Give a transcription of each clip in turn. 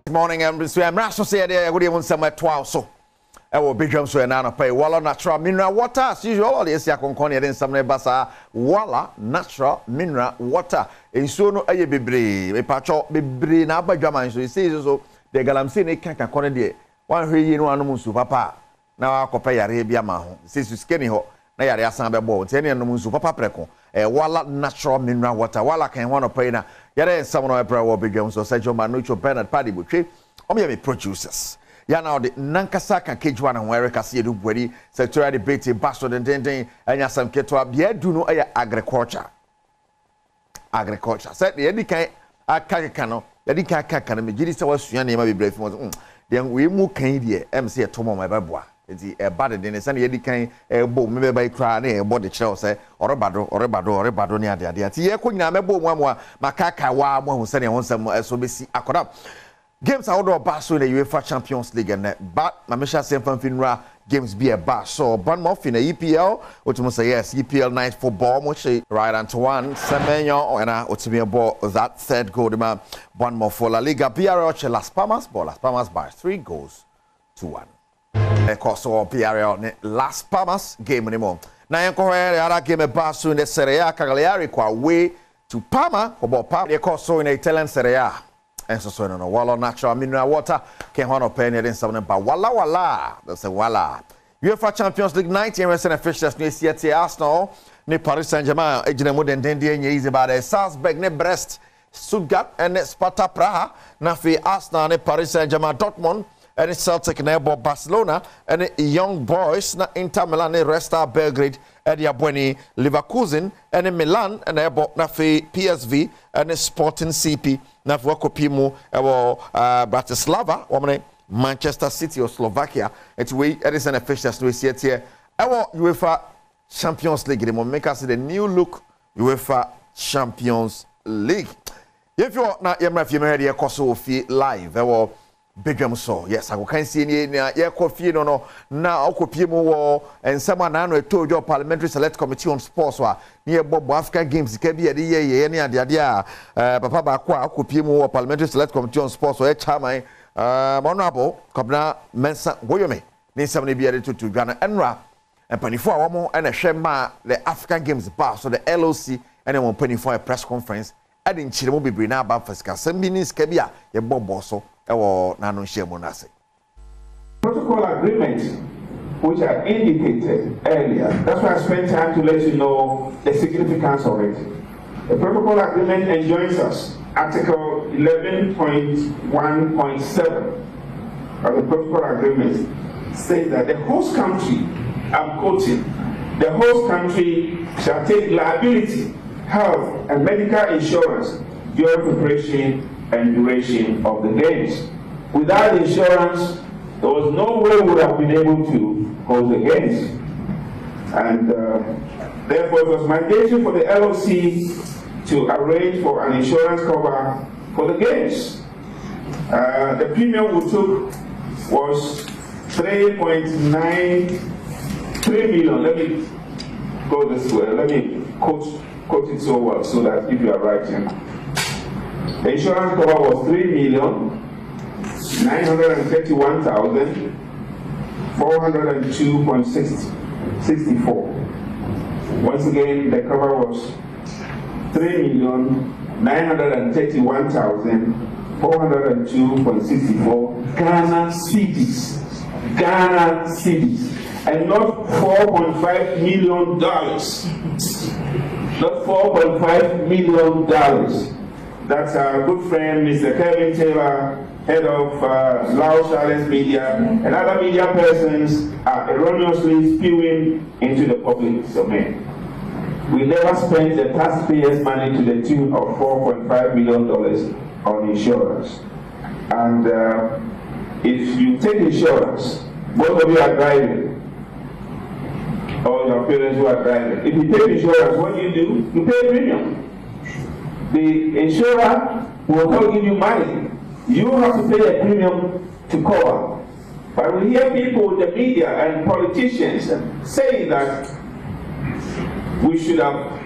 Morning, and I'm Rasso said, I would even some at 12 so. I will be jump so and I pay Walla natural mineral water as usual. Yes, I can conny in some basa Walla natural mineral water. In so no a bebre, a patch of bebre na Badwam, so he says so the galamsine can't conny. One here no animals to papa. Now I compare Arabia Maho. Says to skinny ho. Na yare asan bebo teni no nsu papa preko Walla natural mineral water Walla kan one pay na yare some no ebra wo Badwam so Sergio Manucho Bernard Paddy Butwe me producers ya na the nankasa kan kejwa na where kase edu bwari sectorial debate baso den anya sam ketwa bia du no agriculture said the edi kan akaka no edi kan akaka no me gidi se wasua na ma bebre fi mo den we mu kan die MC etomo ma beboa enti e bad den se na edi kan bo me be bai kra na e bo de kire se orebado ne ade ati ye ko nyina mebo mu amwa makaka wa mo hu se ne wonsam so besi akoda games are all basso in the UEFA Champions League and but Mamisha Semfan Finra games be a bass. So Badwam in the EPL, which must say yes, EPL night football, which right Antoine Semenyo and Otimia ball that third goal the man Badwam for La Liga PRL Las Palmas by 3-1. Of course, so PRL Las Palmas game anymore. Now you other game a basso in the Serie A Cagliari qua way to Parma about Parma. Of course, so in the Italian Serie A. And so no Walla natural mineral water can one of penny in something but Walla that's a Walla UEFA Champions League 19 recent officials no see Arsenal ne Paris Saint-Germain ejina mo den dey easy about Salzburg ne Brest Stuttgart and Sparta Praha na fi Arsenal ne Paris Saint-Germain Dortmund and Celtic na Barcelona and Young Boys na Inter Milan ne Resta Belgrade and Yabweni Leverkusen and Milan and na fi PSV and Sporting CP na Vokopimu Bratislava or Manchester City or Slovakia. It's we Edison officials we see it here. Our UEFA Champions League. They will make us the new look UEFA Champions League. If you're not your Kosovo live, our Badwam so yes, I can see any coffee no now Okopimu and someone I know told your Parliamentary Select Committee on Sports near Bob African Games can be a year any idea Papa Bakwa Okopimu Parliamentary Select Committee on Sports or Chamai Honorable Kobna Mensa Goyome need somebody be added to Ghana Enra and 24 more and a Shema the African Games bar so the LOC and then 24 a press conference adding Chile be bring about for Sambini Skabia your Bob Bosso. Protocol agreements, which I indicated earlier. That's why I spent time to let you know the significance of it. The protocol agreement enjoins us. Article 11.1.7 of the protocol agreement says that the host country, I'm quoting, the host country shall take liability, health, and medical insurance during preparation and duration of the games. Without insurance, there was no way we would have been able to hold the games. And therefore, it was mandatory for the LOC to arrange for an insurance cover for the games. The premium we took was 3.93 million. Let me go this way. Let me quote it so well so that if you are writing. The insurance cover was 3,931,402.64. Once again, the cover was 3,931,402.64 Ghana cedis, and not $4.5 million. Not $4.5 million. That's our good friend, Mr. Kevin Taylor, head of Lao Charles Media, and other media persons are erroneously spewing into the public domain. We never spent the taxpayers' money to the tune of $4.5 million on insurance. And if you take insurance, both of you are driving, or your parents who are driving. If you take insurance, what do? You pay a premium. The insurer will not give you money. You have to pay a premium to cover. But we hear people in the media and politicians saying that we should have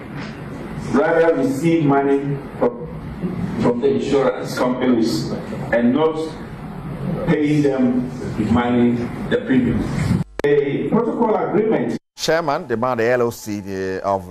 rather received money from the insurance companies and not paying them money, the premium. A protocol agreement. Chairman, the man, the LOC of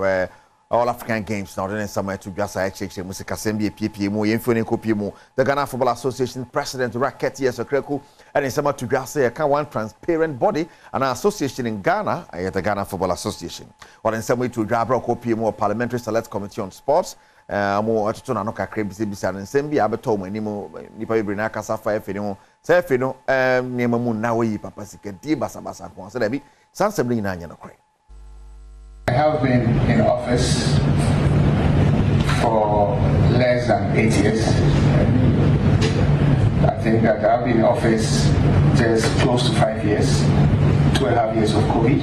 All African Games, now then somewhere to Gasa HH, Music Assembly, PPMO, Infoni Kopimo, the Ghana Football Association President Racket, yes, Okreku, and in summer to Gasa, a one transparent body, and an association in Ghana, the Ghana Football Association. Or in some way to Jabra Kopimo, Parliamentary Select Committee on Sports, more to Nanoka Crabs, and Sembi, Abatom, and Nimo, Nipa Brinaka Safa, Fino, Sefino, Nemamun Nawi, Papa Sikati, Basabasa, Concebi, Sansabri Nanya. I have been in office for less than 8 years. I think that I've been in office just close to 5 years, 2.5 years of COVID.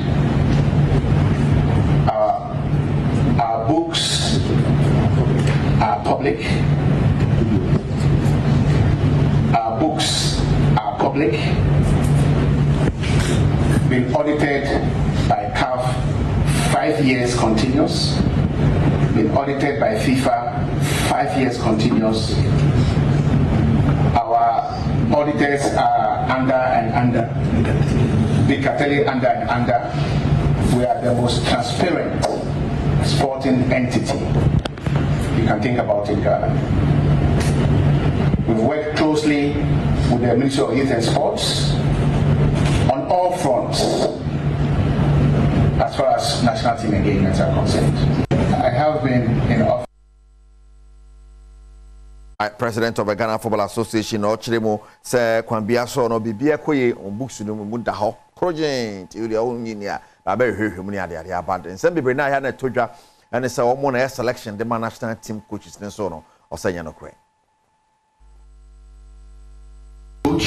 Our books are public. Our books are public. Been audited by CAF 5 years continuous, been audited by FIFA 5 years continuous. Our auditors are under and under, the cartelling under and under. We are the most transparent sporting entity you can think about in Ghana. We've worked closely with the Ministry of Youth and Sports on all fronts as far as national team engagements are concerned. I have been in office. President of the Ghana Football Association, Ochiremo, Sir Kwambiaso, no Bibia Koye, on books to the Mundaho, Project, you own in here, I very human, the abandoned. Some people now had a toja, and it's a woman selection, the national team coaches, and so on, or Sayano Cray. Coach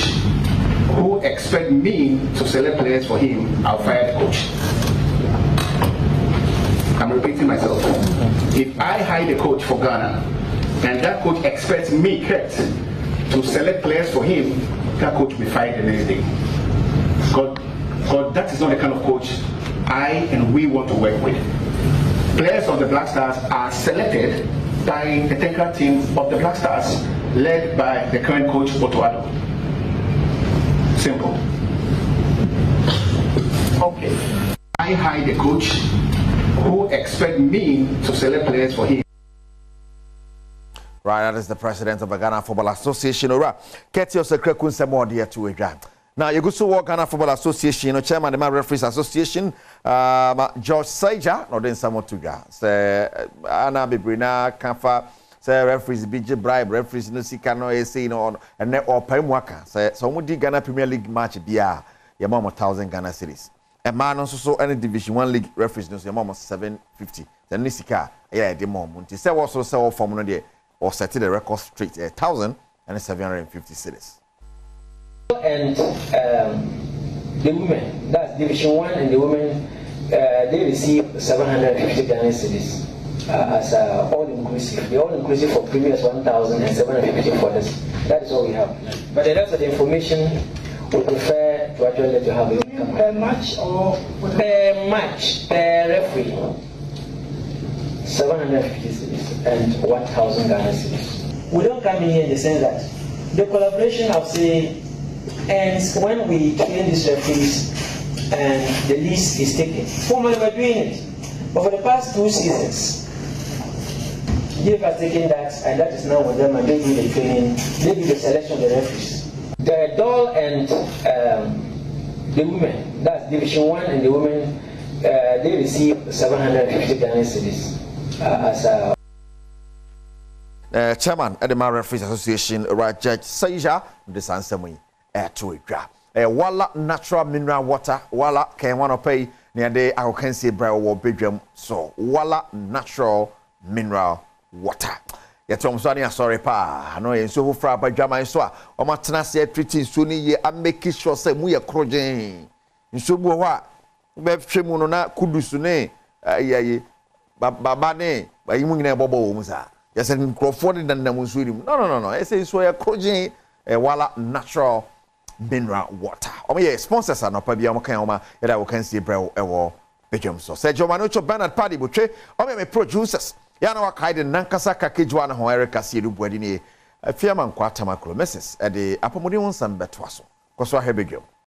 who expect me to select players for him, I'll fire the coach. I'm repeating myself. If I hire a coach for Ghana and that coach expects me, Kurt, to select players for him, that coach will be fired the next day. Because that is not the kind of coach I and we want to work with. Players of the Black Stars are selected by the technical team of the Black Stars, led by the current coach, Adom. Simple. Okay. I hire a coach who expect me to select players for him. Right, that is the president of the Ghana Football Association. Ora, Ketio Sekrekun Semo dear to Eja. Now, you go to work Ghana Football Association, chairman of the Referees Association, George Saija, no then Samo Tuga. Say Anna Bibrina, Kafa, say referees BJ bribe, referees no Sikano, say no, and net or Pemwaka. Say so we did Ghana Premier League match BR, your mom 1,000 Ghana cities. A man also saw any Division 1 league referees no, your mom 750. The Nisika, yeah, the mom. Until say also sell for money or set the record straight 1,750 cities. And the women, that's Division 1, and the women, they receive 750 Ghana cedis as all-inclusive. The all-inclusive for previous 1,750 for this. That is all we have. But the rest of the information, we prefer to actually let you have it. Per match or? Per match, per referee. 750 cedis and 1,000 Ghana cedis. We don't come in here in the sense that the collaboration, I'll say, ends when we train these referees and the list is taken. Formally we're doing it. But for the past 2 seasons, they have taken that, and that is now with them, and they do the training, they do the selection of the referees. The doll and the women, that's Division 1, and the women, they receive 750 Ghana cedis as Chairman of the Referees Association, right, Judge Saija, the Sansamui. To a walla natural mineral water, walla can one pay near the I can say brow bedroom, so walla natural mineral water. Yet I'm sorry, pa. I know you're so far by Jama and so or my tenacity treating Sunni, I'm making sure say we are crojing. In so what? Bebchemunona Kudusune, Babane, by you in a bobo musa. Yes, and Crawford and Namusuri. No. I say so a crojing a walla natural mineral water. Sponsors are not probably Omakama, that we can see brew ewo bedroom. So, said Jomanocho Bernard Paddy Butche, or producers. Yanawa Kaiden Nankasa Kakijwana, Erica Sidu Buedini, Fiaman Quatamakro, Mrs. Eddie Apomodi on some betwaso. Coswa Hebegio.